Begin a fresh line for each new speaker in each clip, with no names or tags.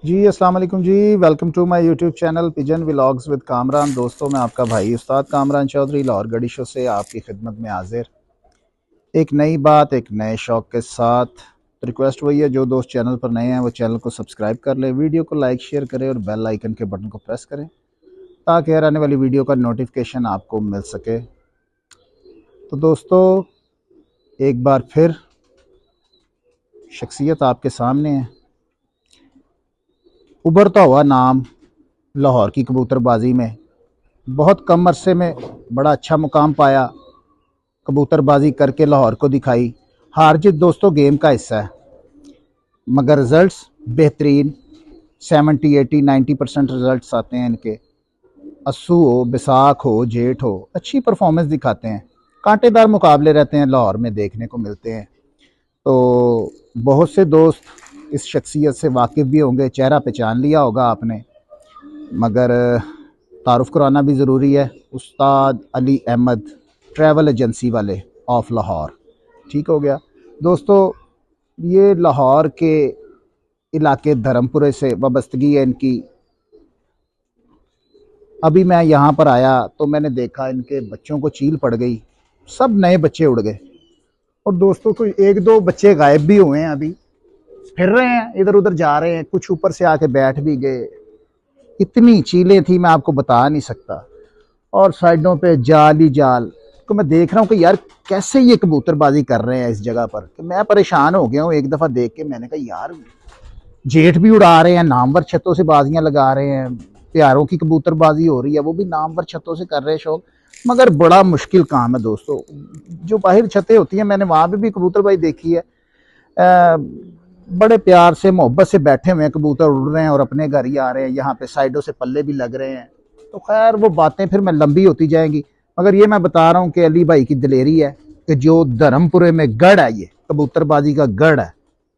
जी अस्सलाम वालेकुम जी। Welcome to my YouTube channel pigeon vlogs with Kamran. दोस्तों, मैं आपका भाई उस्ताद कामरान चौधरी लाहौर गढ़ी शो से आपकी खिदमत में हाजिर, एक नई बात एक नए शौक के साथ। तो रिक्वेस्ट वही है, जो दोस्त चैनल पर नए हैं वो चैनल को सब्सक्राइब कर ले, वीडियो को लाइक शेयर करें और बेल आइकन के बटन को प्रेस करें ताकि हर आने वाली वीडियो का नोटिफिकेशन आपको मिल सके। तो दोस्तों, एक बार फिर शख्सियत आपके सामने है, उभरता हुआ नाम लाहौर की कबूतरबाजी में बहुत कम अरसे में बड़ा अच्छा मुकाम पाया, कबूतरबाजी करके लाहौर को दिखाई। हार जीत दोस्तों गेम का हिस्सा है, मगर रिजल्ट्स बेहतरीन, 70 80 90% रिजल्ट्स आते हैं इनके। अस्सू हो, बैसाख हो, जेठ हो, अच्छी परफॉर्मेंस दिखाते हैं। कांटेदार मुकाबले रहते हैं लाहौर में, देखने को मिलते हैं। तो बहुत से दोस्त इस शख्सियत से वाकिफ़ भी होंगे, चेहरा पहचान लिया होगा आपने, मगर तारुफ कराना भी ज़रूरी है। उस्ताद अली अहमद, ट्रैवल एजेंसी वाले ऑफ लाहौर। ठीक हो गया दोस्तों, ये लाहौर के इलाके धर्मपुरे से वाबस्तगी है इनकी। अभी मैं यहाँ पर आया तो मैंने देखा इनके बच्चों को चील पड़ गई, सब नए बच्चे उड़ गए। और दोस्तों, कोई एक दो बच्चे गायब भी हुए हैं, अभी फिर रहे हैं, इधर उधर जा रहे हैं, कुछ ऊपर से आके बैठ भी गए। इतनी चीलें थी मैं आपको बता नहीं सकता, और साइडों पे जाल ही जाल। तो मैं देख रहा हूँ कि यार कैसे ये कबूतरबाजी कर रहे हैं इस जगह पर, कि मैं परेशान हो गया हूँ। एक दफ़ा देख के मैंने कहा यार, जेठ भी उड़ा रहे हैं, नामवर छतों से बाजियां लगा रहे हैं, प्यारों की कबूतरबाजी हो रही है, वो भी नामवर छतों से कर रहे हैं शौक। मगर बड़ा मुश्किल काम है दोस्तों। जो बाहर छतें होती हैं, मैंने वहाँ पे भी कबूतरबाजी देखी है। बड़े प्यार से मोहब्बत से बैठे हुए हैं, कबूतर उड़ रहे हैं और अपने घर ही आ रहे हैं। यहाँ पे साइडों से पल्ले भी लग रहे हैं। तो खैर वो बातें फिर मैं लंबी होती जाएंगी, मगर ये मैं बता रहा हूँ कि अली भाई की दिलेरी है कि जो धर्मपुरे में गढ़ है, ये कबूतरबाजी का गढ़ है,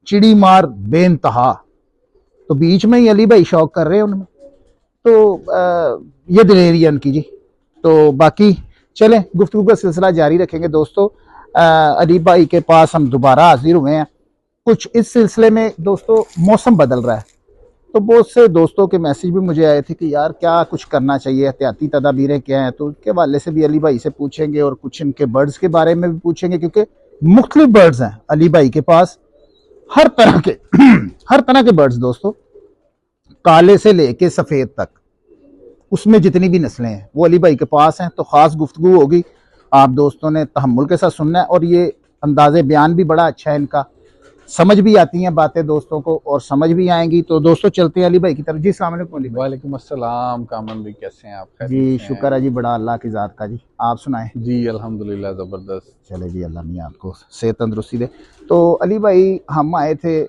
चिड़ी मार बेनतहा। तो बीच में ही अली भाई शौक कर रहे हैं उनमें। तो ये दिलेरी है उनकी जी। तो बाकी चलें, गुफ्तगू का सिलसिला जारी रखेंगे दोस्तों। अली भाई के पास हम दोबारा हाजिर हुए हैं कुछ इस सिलसिले में। दोस्तों, मौसम बदल रहा है, तो बहुत से दोस्तों के मैसेज भी मुझे आए थे कि यार क्या कुछ करना चाहिए, एहतियाती तदाबीरें क्या हैं। तो उसके हवाले से भी अली भाई से पूछेंगे और कुछ इनके बर्ड्स के बारे में भी पूछेंगे, क्योंकि मुख्तलिफ बर्ड्स हैं अली भाई के पास, हर तरह के हर तरह के बर्ड्स दोस्तों, काले से लेके सफ़ेद तक, उसमें जितनी भी नस्लें हैं वो अली भाई के पास हैं। तो ख़ास गुफ्तगू होगी, आप दोस्तों ने तहम्मुल के साथ सुनना है। और ये अंदाज़े बयान भी बड़ा अच्छा है इनका, समझ भी आती हैं बातें दोस्तों को, और समझ भी आएंगी। तो दोस्तों चलते हैं अली भाई की तरफ। जी अस्सलाम वालेकुम अली भाई।
वालेकुम अस्सलाम कामन भाई, कैसे हैं आप? खैरियत
जी
से
शुक्र
हैं?
है जी, बड़ा अल्लाह की ज़ात का जी। आप सुनाएं।
जी अल्हम्दुलिल्लाह, ज़बरदस्त।
चले जी, अल्लाह मियाँ आपको सेहत तंदरुस्ती दे। तो अली भाई, हम आए थे,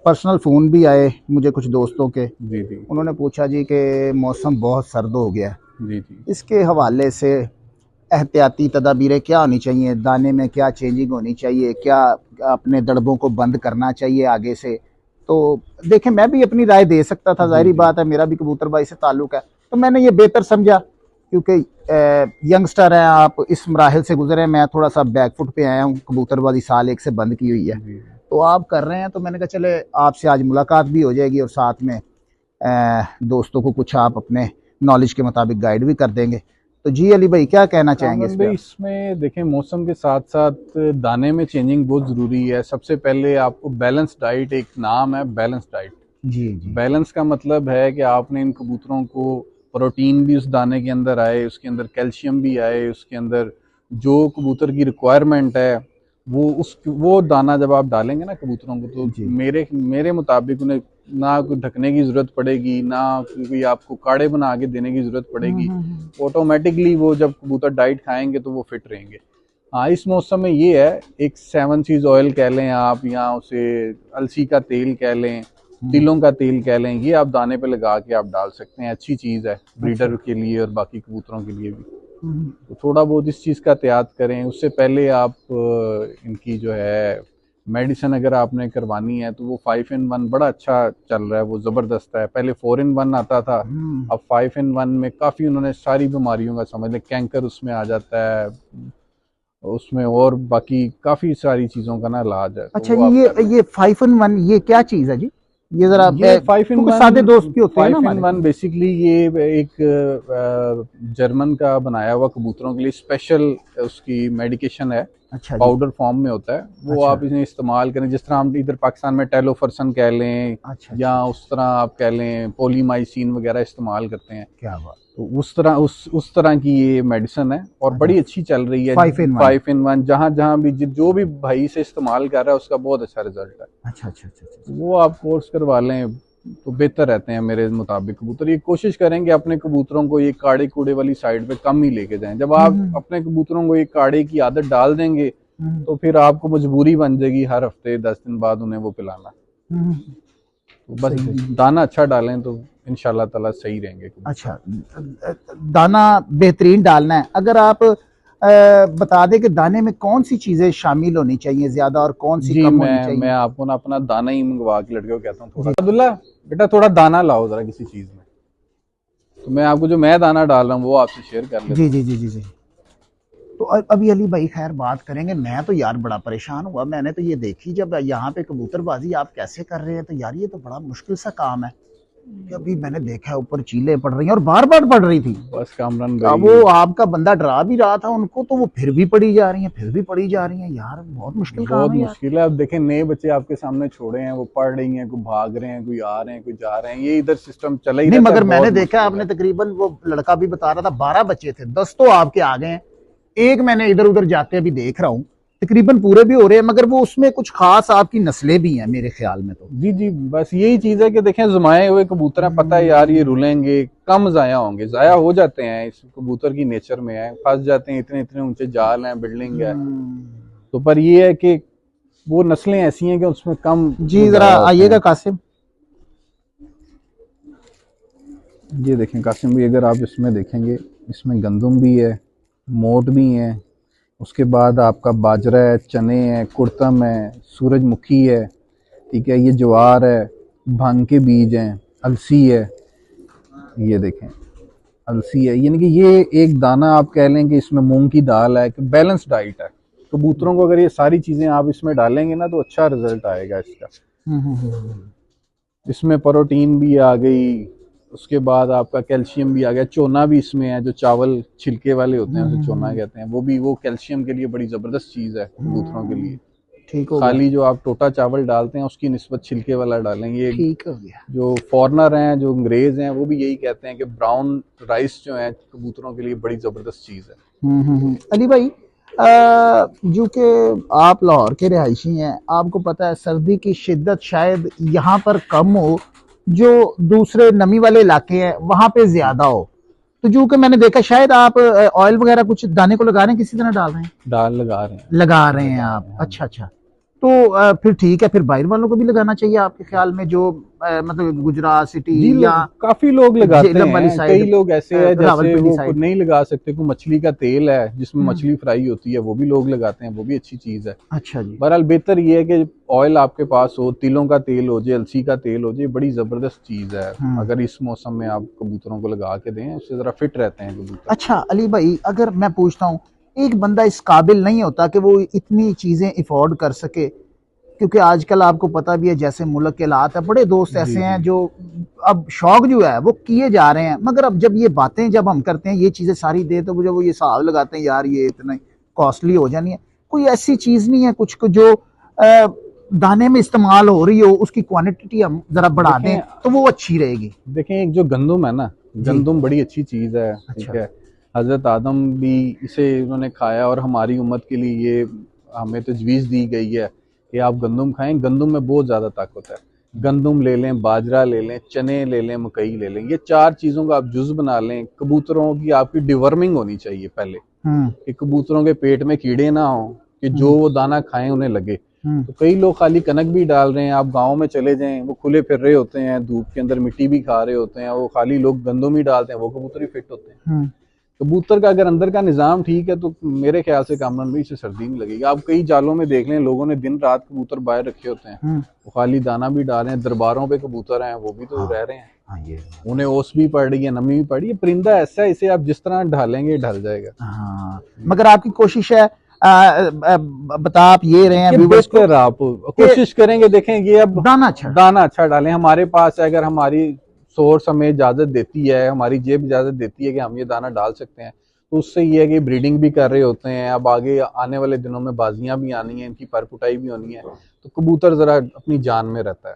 पर्सनल फ़ोन भी आए मुझे कुछ दोस्तों के।
जी जी।
उन्होंने पूछा जी कि मौसम बहुत सर्द हो गया है,
जी जी।
इसके हवाले से एहतियाती तदाबीरें क्या होनी चाहिए, दाने में क्या चेंजिंग होनी चाहिए, क्या अपने दड़बों को बंद करना चाहिए आगे से। तो देखें, मैं भी अपनी राय दे सकता था,
जी
जाहिर
जी।
बात है, मेरा भी कबूतरबाजी से ताल्लुक़ है। तो मैंने ये बेहतर समझा, क्योंकि यंगस्टर हैं आप, इस मराहल से गुजरे हैं। मैं थोड़ा सा बैकफुट पे आया हूँ, कबूतरबाजी साल एक से बंद की हुई है।
जी
तो आप कर रहे हैं, तो मैंने कहा चले आपसे आज मुलाकात भी हो जाएगी, और साथ में दोस्तों को कुछ आप अपने नॉलेज के मुताबिक गाइड भी कर देंगे। तो जी अली भाई, क्या कहना चाहेंगे इस
कामरान
पे
भाई,
आप?
इसमें देखें, मौसम के साथ साथ दाने में चेंजिंग बहुत ज़रूरी है। सबसे पहले आपको बैलेंस डाइट, एक नाम है बैलेंस डाइट।
जी जी
बैलेंस का मतलब है कि आपने इन कबूतरों को प्रोटीन भी उस दाने के अंदर आए, उसके अंदर कैल्शियम भी आए, उसके अंदर जो कबूतर की रिक्वायरमेंट है वो दाना जब आप डालेंगे ना कबूतरों को, तो
जी।
मेरे मेरे मुताबिक उन्हें ना कोई ढकने की ज़रूरत पड़ेगी, ना कोई आपको काढ़े बना के देने की ज़रूरत पड़ेगी। ऑटोमेटिकली वो जब कबूतर डाइट खाएंगे तो वो फिट रहेंगे। हाँ, इस मौसम में ये है, एक सेवन सीज ऑयल कह लें आप, या उसे अलसी का तेल कह लें,
हम्म,
तिलों का तेल कह लें, ये आप दाने पे लगा के आप डाल सकते हैं। अच्छी चीज़ है
अच्छा।
ब्रीडर के लिए और बाकी कबूतरों के लिए भी।
हम्म,
तो थोड़ा बहुत इस चीज़ का एहतियात करें। उससे पहले आप इनकी जो है मेडिसिन अगर आपने करवानी है तो वो 5 in 1 बड़ा अच्छा चल रहा है, वो ज़बरदस्त है। पहले 4 in 1 आता था,
हम्म,
अब 5 in 1 में काफ़ी उन्होंने सारी बीमारियों का, समझ लें कैंकर उसमें आ जाता है उसमें, और बाकी काफ़ी सारी चीज़ों का ना इलाज है, तो
अच्छा
वो
जी,
आप कर लें।
ये 5 in 1 ये क्या चीज़ है जी? ये जरा
ये 5 in 1
सादे दोस्त भी होते हैं ना
5 in
हमारे।
1 बेसिकली ये एक जर्मन का बनाया हुआ कबूतरों के लिए स्पेशल उसकी मेडिकेशन है।
अच्छा जी।
पाउडर फॉर्म में होता है वो।
अच्छा।
आप इसे इस्तेमाल करें जिस तरह हम इधर पाकिस्तान में टेलोफर्सन कह लें
अच्छा
या
अच्छा,
उस तरह आप कह लें पोलीमाइसिन वगैरह इस्तेमाल करते हैं,
क्या बात।
तो उस तरह की ये मेडिसिन है और बड़ी अच्छी चल रही है।
5 in 1।
5 in 1 जहाँ भी जो भी भाई से इस्तेमाल कर रहा है उसका बहुत अच्छा रिजल्ट है।
अच्छा अच्छा अच्छा अच्छा।
वो आप कोर्स करवा लें तो बेहतर रहते हैं मेरे मुताबिक कबूतर। ये कोशिश करेंगे अपने कबूतरों को ये काड़े कूड़े वाली साइड पे कम ही लेके जाएं। जब आप अपने कबूतरों को ये काड़े की आदत डाल देंगे तो फिर आपको मजबूरी बन जाएगी हर हफ्ते 10 दिन बाद उन्हें वो पिलाना। तो बस दाना अच्छा डालें तो इंशाल्लाह ताला सही रहेंगे कबूतर।
अच्छा, दाना बेहतरीन डालना है। अगर आप बता दें कि दाने में कौन सी चीजें शामिल होनी चाहिए ज्यादा और कौन सी
जी
कम होनी चाहिए?
मैं आपको ना अपना दाना ही मंगवा के लड़के को कहता हूँ, थोड़ा अब्दुल्ला बेटा थोड़ा दाना लाओ जरा किसी चीज में। तो मैं आपको जो मैं दाना डाल रहा हूँ वो आपसे शेयर कर लेता
जी जी जी जी जी। तो अभी अली भाई खैर बात करेंगे। मैं तो यार बड़ा परेशान हुआ, मैंने तो ये देखी जब यहाँ पे कबूतरबाजी आप कैसे कर रहे हैं, तो यार ये तो बड़ा मुश्किल सा काम है कि अभी मैंने देखा है ऊपर चीलें पड़ रही हैं और बार बार पड़ रही थी।
बस कामरान
अब
भाई
वो आपका बंदा डरा भी रहा था उनको, तो वो फिर भी पड़ी जा रही हैं, फिर भी पड़ी जा रही हैं। यार बहुत मुश्किल काम
बहुत
है यार।
मुश्किल है। अब देखें नए बच्चे आपके सामने छोड़े हैं, वो पढ़ रही हैं, कोई भाग रहे हैं, कोई आ रहे हैं, कोई जा रहे हैं, ये इधर सिस्टम चला ही
नहीं
रहता है।
मगर मैंने
बहुत
देखा
मुश्किल
आपने
है।
तकरीबन वो लड़का भी बता रहा था 12 बच्चे थे, 10 तो आपके आ गए हैं, एक मैंने इधर उधर जाते अभी देख रहा हूँ, तकरीबन पूरे भी हो रहे हैं। मगर वो उसमें कुछ खास आपकी नस्लें भी हैं मेरे ख्याल में। तो
जी जी बस यही चीज है कि देखें जमाए हुए कबूतर हैं, पता है यार ये रुलेंगे, कम जाया होंगे, जाया हो जाते हैं, इस कबूतर की नेचर में है, फंस जाते हैं, इतने इतने ऊंचे जाल हैं, बिल्डिंग है। तो पर ये है कि वो नस्लें ऐसी हैं कि उसमें कम
जी
वो
जरा
जाया होते
आइएगा
हैं।
कासिम।
ये देखें कासिम भी, अगर आप इसमें देखेंगे इसमें गंदम भी है, मोट भी है, उसके बाद आपका बाजरा है, चने हैं, कुड़तम है, सूरजमुखी है, ठीक है, ये ज्वार है, भांग के बीज हैं, अलसी है। ये देखें अलसी है, यानी कि ये एक दाना आप कह लें कि इसमें मूंग की दाल है, कि बैलेंस डाइट है। कबूतरों को अगर ये सारी चीज़ें आप इसमें डालेंगे ना तो अच्छा रिजल्ट आएगा इसका। इसमें प्रोटीन भी आ गई, उसके बाद आपका कैल्शियम भी आ गया, चोना भी इसमें है, जो चावल छिलके वाले होते हैं उसे चोना कहते हैं, वो भी वो कैल्शियम के लिए बड़ी ज़बरदस्त चीज़ है कबूतरों के लिए।
ठीक हो गया,
खाली जो आप टोटा चावल डालते हैं उसकी निस्बत छिलके वाला डालेंगे।
ठीक हो गया।
जो फॉरनर हैं, जो अंग्रेज हैं, वो भी यही कहते हैं कि ब्राउन राइस जो है कबूतरों के लिए बड़ी ज़बरदस्त चीज़ है।
अली भाई जो कि आप लाहौर के रिहायशी हैं, आपको पता है सर्दी की शिद्दत शायद यहाँ पर कम हो, जो दूसरे नमी वाले इलाके हैं वहां पे ज्यादा हो। तो जो कि मैंने देखा शायद आप ऑयल वगैरह कुछ दाने को लगा रहे हैं, किसी तरह डाल रहे हैं?
डाल लगा रहे हैं।
लगा रहे हैं आप, अच्छा अच्छा। तो फिर ठीक है, फिर बाहर वालों को भी लगाना चाहिए आपके ख्याल में, जो मतलब गुजरात सिटी
जी
या
काफी लोग लगाते
झेलम वाली
हैं,
साइड,
कई लोग ऐसे हैं जैसे
रावलपिंडी
वो
साइड।
नहीं लगा सकते, कोई मछली का तेल है जिसमें मछली फ्राई होती है वो भी लोग लगाते हैं, वो भी अच्छी चीज है।
अच्छा जी।
बहरहाल बेहतर ये है कि ऑयल आपके पास हो, तिलों का तेल हो जाए, अलसी का तेल हो जाए, बड़ी जबरदस्त चीज है। अगर इस मौसम में आप कबूतरों को लगा के दें उससे जरा फिट रहते हैं कबूतर।
अच्छा अली भाई, अगर मैं पूछता हूँ, एक बंदा इस काबिल नहीं होता कि वो इतनी चीजें अफोर्ड कर सके, क्योंकि आजकल आपको पता भी है जैसे मुल्क के हालात है, बड़े दोस्त ऐसे हैं जो अब शौक जो है वो किए जा रहे हैं, मगर अब जब ये बातें जब हम करते हैं ये चीजें सारी दे, तो जब वो ये हिसाब लगाते हैं यार ये इतना कॉस्टली हो जानी है, कोई ऐसी चीज नहीं है कुछ जो दाने में इस्तेमाल हो रही हो, उसकी क्वांटिटी हम जरा बढ़ा दें तो वो अच्छी रहेगी?
देखें एक जो गंदम है ना, गंदम बड़ी अच्छी चीज है, ठीक है। हजरत आदम भी इसे उन्होंने खाया और हमारी उम्मत के लिए ये हमें तजवीज़ दी गई है कि आप गंदम खाएं। गंदम में बहुत ज़्यादा ताकत है। गंदम ले लें, बाजरा ले लें, चने ले लें, मकई ले लें, ये चार चीज़ों का आप जुज़ बना लें। कबूतरों की आपकी डिवर्मिंग होनी चाहिए पहले, कि कबूतरों के पेट में कीड़े ना हो, कि जो वो दाना खाएं उन्हें लगे। तो कई लोग खाली कनक भी डाल रहे हैं, आप गाँव में चले जाएं, वो खुले फिर रहे होते हैं, धूप के अंदर मिट्टी भी खा रहे होते हैं, वो खाली लोग गंदम ही डालते हैं, वो कबूतर ही फिट होते हैं। कबूतर का अगर अंदर का निज़ाम ठीक है तो मेरे ख्याल से कामरान भाई से सर्दी नहीं लगेगी। आप कई जालों में देख लें, लोगों ने दिन रात कबूतर बाहर रखे होते हैं, वो खाली दाना भी डाल रहे हैं। दरबारों पे कबूतर हैं, वो भी तो रह रहे हैं, उन्हें ओस भी पड़ रही है, नमी भी पड़ रही है। परिंदा ऐसा है, इसे आप जिस तरह ढालेंगे ढल जाएगा।
मगर आपकी कोशिश है बता आप ये रहे हैं
ये
व्यूवर्स को
बेहतर आप कोशिश करेंगे। देखें ये अब दाना अच्छा डालें। हमारे पास है, अगर हमारी सोर्स हमें इजाजत देती है, हमारी जेब इजाजत देती है कि हम ये दाना डाल सकते हैं, तो उससे ये है कि ब्रीडिंग भी कर रहे होते हैं। अब आगे आने वाले दिनों में बाजियां भी आनी है, इनकी परपुटाई भी होनी है, तो कबूतर जरा अपनी जान में रहता है,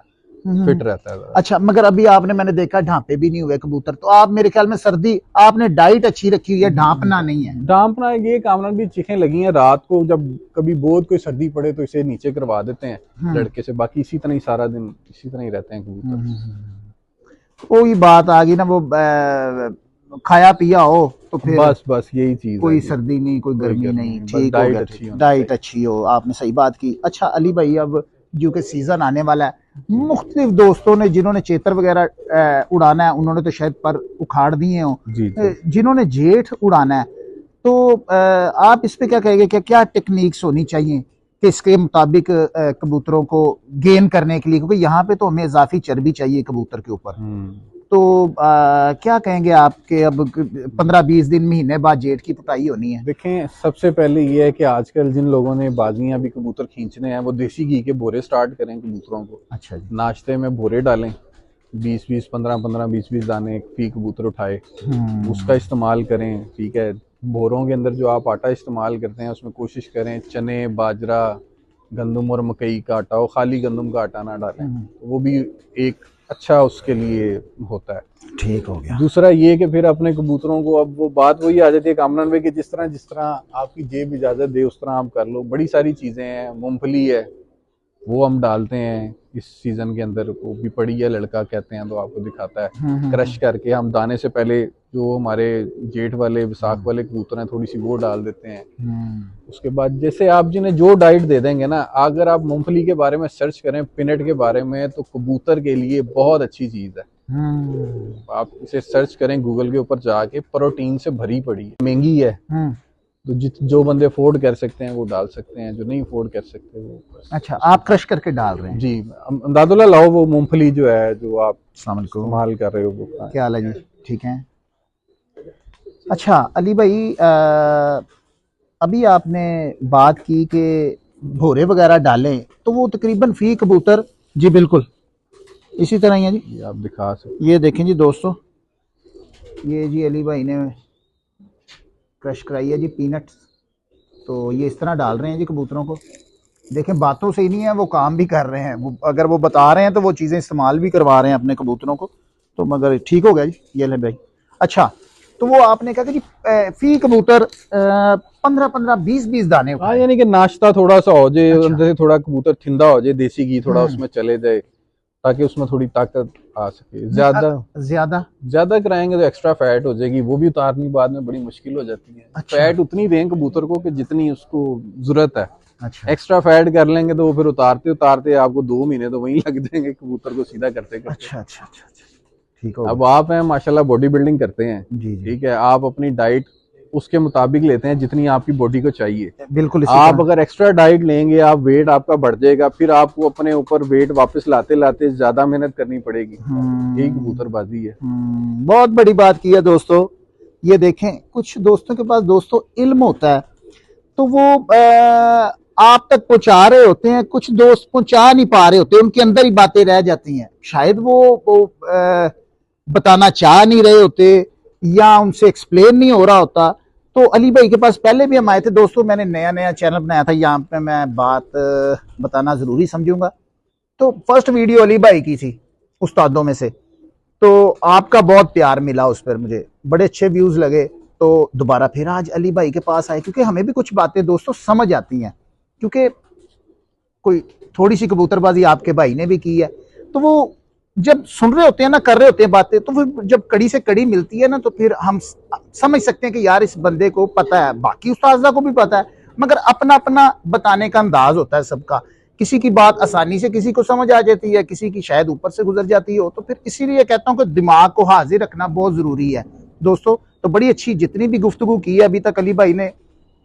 फिट रहता है जरा।
अच्छा, मगर अभी आपने, मैंने देखा ढांपे भी नहीं हुए कबूतर, तो आप मेरे ख्याल में सर्दी आपने डाइट अच्छी रखी हुई है, ढांपना नहीं है।
ढांपना ये कामरान भी चीखें लगी हैं रात को, जब कभी बहुत कोई सर्दी पड़े तो इसे नीचे करवा देते हैं लड़के से, बाकी इसी तरह ही सारा दिन इसी तरह ही रहते हैं कबूतर।
कोई बात आ गई ना, वो खाया पिया हो तो फिर
बस यही चीज,
कोई सर्दी नहीं, कोई गर्मी नहीं, ठीक हो गया, डाइट अच्छी हो। आपने सही बात की। अच्छा अली भाई, अब जो कि सीजन आने वाला है, मुख्तलिफ दोस्तों ने जिन्होंने चेतर वगैरह उड़ाना है उन्होंने तो शायद पर उखाड़ दिए हो, जिन्होंने जेठ उड़ाना है, तो आप इस पे क्या कहेंगे, क्या टेक्निक्स होनी चाहिए कि इसके मुताबिक कबूतरों को गेन करने के लिए, क्योंकि यहाँ पे तो हमें इजाफी चर्बी चाहिए कबूतर के ऊपर, तो क्या कहेंगे आपके, अब 15-20 दिन महीने बाद जेठ की पुताई होनी है।
देखें, सबसे पहले ये है कि आजकल जिन लोगों ने बाजियां भी कबूतर खींचने हैं, वो देसी घी के बोरे स्टार्ट करें कबूतरों को।
अच्छा जी।
नाश्ते में बोरे डालें, 20-20, 15-15, 20-20 दाने फी कबूतर उठाए, उसका इस्तेमाल करें। ठीक है, बोरों के अंदर जो आप आटा इस्तेमाल करते हैं उसमें कोशिश करें चने, बाजरा, गंदम और मकई का आटा हो, खाली गंदम का आटा ना डालें, तो वो भी एक अच्छा उसके लिए होता है। ठीक हो गया। दूसरा ये कि फिर अपने कबूतरों को, अब वो बात वही आ जाती है कामरान भाई कि जिस तरह आपकी जेब इजाजत दे उस तरह आप कर लो। बड़ी सारी चीजें हैं, मूंगफली है वो हम डालते हैं इस सीजन के अंदर, वो भी पड़ी है, लड़का कहते हैं तो आपको दिखाता है, क्रश करके हम दाने से पहले जो हमारे जेठ वाले विसाख वाले कबूतर हैं थोड़ी सी वो डाल देते हैं। उसके बाद जैसे आप जिन्हें जो डाइट दे देंगे ना, अगर आप मूंगफली के बारे में सर्च करें, पिनट के बारे में, तो कबूतर के लिए बहुत अच्छी चीज है। आप इसे सर्च करें गूगल के ऊपर जाके, प्रोटीन से भरी पड़ी है, महंगी है, तो जो बंदे अफोर्ड कर सकते हैं वो डाल सकते हैं, जो नहीं अफोर्ड कर सकते वो। अच्छा, आप क्रश करके डाल रहे हैं जी। अमदादुल्लाह लाओ वो मूंगफली जो है जो आप इस्तेमाल कर रहे हो वो।
क्या हाल है जी, ठीक है। अच्छा अली भाई, अभी आपने बात की कि भोरे वगैरह डालें, तो वो तकरीबन फी कबूतर, जी बिल्कुल इसी तरह ही है जी,
आप दिखा सकते।
ये देखें जी दोस्तों, ये जी अली भाई ने क्रश कराई है जी पीनट्स, तो ये इस तरह डाल रहे हैं जी कबूतरों को। देखें, बातों से ही नहीं है, वो काम भी कर रहे हैं, वो अगर वो बता रहे हैं तो वो चीज़ें इस्तेमाल भी करवा रहे हैं अपने कबूतरों को, तो मगर ठीक हो गया जी, ये ले भाई। अच्छा, तो वो आपने कहा कि जी फी कबूतर 15-15, 20-20 दाने,
हाँ, यानी कि नाश्ता थोड़ा सा हो जाए, अंदर से थोड़ा कबूतर ठंडा हो जाए, देसी घी थोड़ा उसमें चले जाए ताकि उसमें थोड़ी ताकत आ सके। ज्यादा कराएंगे तो एक्स्ट्रा फैट हो जाएगी, वो भी उतारनी बाद में बड़ी मुश्किल हो जाती है। अच्छा। फैट उतनी दें कबूतर को कि जितनी उसको जरूरत है। अच्छा। एक्स्ट्रा फैट कर लेंगे तो वो फिर उतारते उतारते आपको 2 महीने तो वहीं लग जाएंगे कबूतर को सीधा करते करते।
अच्छा, ठीक हो।
अब आप हैं माशाल्लाह, बॉडी बिल्डिंग करते हैं, ठीक है, आप अपनी डाइट उसके मुताबिक लेते हैं जितनी आपकी बॉडी को चाहिए।
बिल्कुल।
आप अगर एक्स्ट्रा डाइट लेंगे, आप वेट आपका बढ़ जाएगा, फिर आपको अपने ऊपर वेट वापस लाते लाते ज्यादा मेहनत करनी पड़ेगी। यही कबूतरबाजी है।
बहुत बड़ी बात की है दोस्तों। ये देखें, कुछ दोस्तों के पास दोस्तों इल्म होता है तो वो आप तक पहुंचा रहे होते हैं, कुछ दोस्त पहुंचा नहीं पा रहे होते, उनके अंदर ही बातें रह जाती हैं, शायद वो बताना चाह नहीं रहे होते या उनसे एक्सप्लेन नहीं हो रहा होता। तो अली भाई के पास पहले भी हम आए थे दोस्तों, मैंने नया चैनल बनाया था, यहाँ पे मैं बात बताना जरूरी समझूंगा। तो फर्स्ट वीडियो अली भाई की थी उस्तादों में से, तो आपका बहुत प्यार मिला उस पर, मुझे बड़े अच्छे व्यूज लगे, तो दोबारा फिर आज अली भाई के पास आए, क्योंकि हमें भी कुछ बातें दोस्तों समझ आती हैं, क्योंकि कोई थोड़ी सी कबूतरबाजी आपके भाई ने भी की है, तो वो जब सुन रहे होते हैं ना, कर रहे होते हैं बातें, तो फिर जब कड़ी से कड़ी मिलती है ना, तो फिर हम समझ सकते हैं कि यार इस बंदे को पता है, बाकी उस्तादा को भी पता है, मगर अपना अपना बताने का अंदाज होता है सबका। किसी की बात आसानी से किसी को समझ आ जाती है, किसी की शायद ऊपर से गुजर जाती हो, तो फिर इसीलिए कहता हूं कि दिमाग को हाजिर रखना बहुत जरूरी है दोस्तों। तो बड़ी अच्छी जितनी भी गुफ्तगू की है अभी तक अली भाई ने,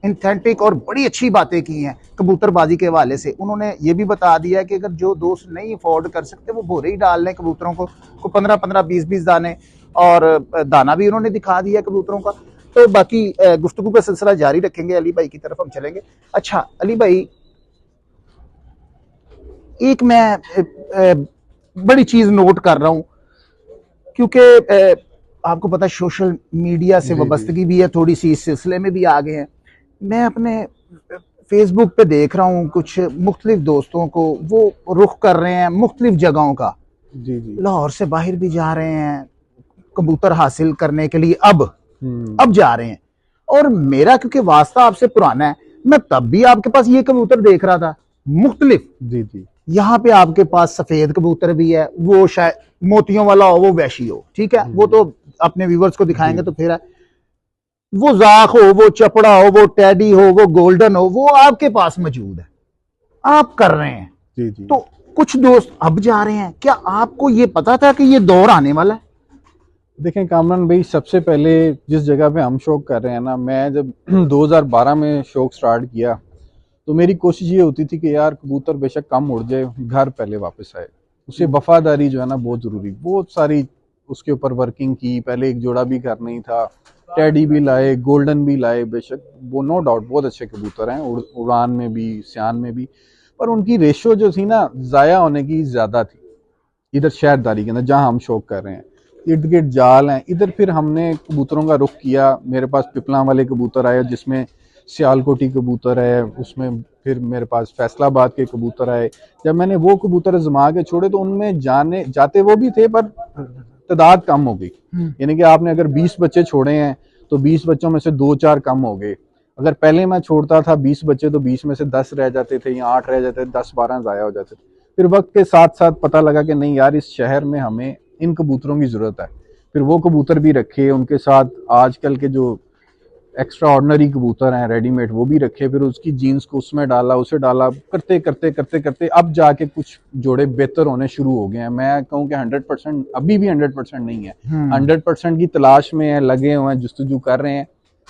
इंथेंटिक और बड़ी अच्छी बातें की हैं कबूतरबाजी के हवाले से। उन्होंने ये भी बता दिया कि अगर जो दोस्त नहीं अफोर्ड कर सकते वो भोरे ही डाल लें कबूतरों को 15-15, 20-20 दाने, और दाना भी उन्होंने दिखा दिया कबूतरों का। तो बाकी गुफ्तगू का सिलसिला जारी रखेंगे, अली भाई की तरफ हम चलेंगे। अच्छा अली भाई, एक मैं बड़ी चीज नोट कर रहा हूं, क्योंकि आपको पता है सोशल मीडिया से
जी जी
वाबस्तगी भी है थोड़ी सी, इस सिलसिले में भी आ गए हैं। मैं अपने फेसबुक पे देख रहा हूँ कुछ मुख्तलिफ दोस्तों को, वो रुख कर रहे हैं मुख्तलिफ जगहों का,
जी जी।
लाहौर से बाहर भी जा रहे हैं कबूतर हासिल करने के लिए, अब जा रहे हैं। और मेरा क्योंकि वास्ता आपसे पुराना है, मैं तब भी आपके पास ये कबूतर देख रहा था मुख्तलिफ।
जी जी।
यहाँ पे आपके पास सफेद कबूतर भी है, वो शायद मोतियों वाला हो, वो वैशी हो, ठीक है, वो तो अपने व्यूवर्स को दिखाएंगे तो फिर है। वो जाख हो, वो चपड़ा हो, वो टैडी हो, वो गोल्डन हो, वो आपके पास मौजूद है, आप कर रहे हैं।
जी जी।
तो कुछ दोस्त अब जा रहे हैं, क्या आपको ये पता था कि ये दौर आने वाला है?
देखें कामरान भाई, सबसे पहले जिस जगह पे हम शौक कर रहे हैं ना, मैं जब 2012 में शौक स्टार्ट किया तो मेरी कोशिश ये होती थी कि यार कबूतर बेशक कम उड़ जाए, घर पहले वापस आए। उसे वफादारी जो है ना बहुत ज़रूरी, बहुत सारी उसके ऊपर वर्किंग की। पहले एक जोड़ा भी घर नहीं था, टैडी भी लाए, गोल्डन भी लाए, बेशक वो नो डाउट बहुत अच्छे कबूतर हैं, उड़ान में भी सियान में भी, पर उनकी रेशो जो थी ना ज़ाया होने की ज़्यादा थी इधर शहरदारी के अंदर जहाँ हम शौक कर रहे हैं। इर्द गिर्द जाल हैं इधर। फिर हमने कबूतरों का रुख किया, मेरे पास पिपला वाले कबूतर आए जिसमें सियालकोटी कबूतर है, उसमें फिर मेरे पास फैसलाबाद के कबूतर आए। जब मैंने वो कबूतर आजमा के छोड़े तो उनमें जाने जाते वो भी थे पर तादाद कम हो गई। यानी कि आपने अगर 20 बच्चे छोड़े हैं तो 20 बच्चों में से 2-4 कम हो गए। अगर पहले मैं छोड़ता था 20 बच्चे तो 20 में से 10 रह जाते थे या 8 रह जाते थे, 10-12 ज़ाया हो जाते थे। फिर वक्त के साथ साथ पता लगा कि नहीं यार, इस शहर में हमें इन कबूतरों की ज़रूरत है। फिर वो कबूतर भी रखे, उनके साथ आजकल के जो एक्स्ट्रा ऑर्डनरी कबूतर हैं रेडीमेड वो भी रखे। फिर उसकी जीन्स को उसमें डाला, उसे डाला, करते करते करते करते अब जाके कुछ जोड़े बेहतर होने शुरू हो गए हैं। मैं कहूँ कि 100% अभी भी 100% नहीं है, 100% की तलाश में है, लगे हुए हैं, जुस्तजू कर रहे हैं,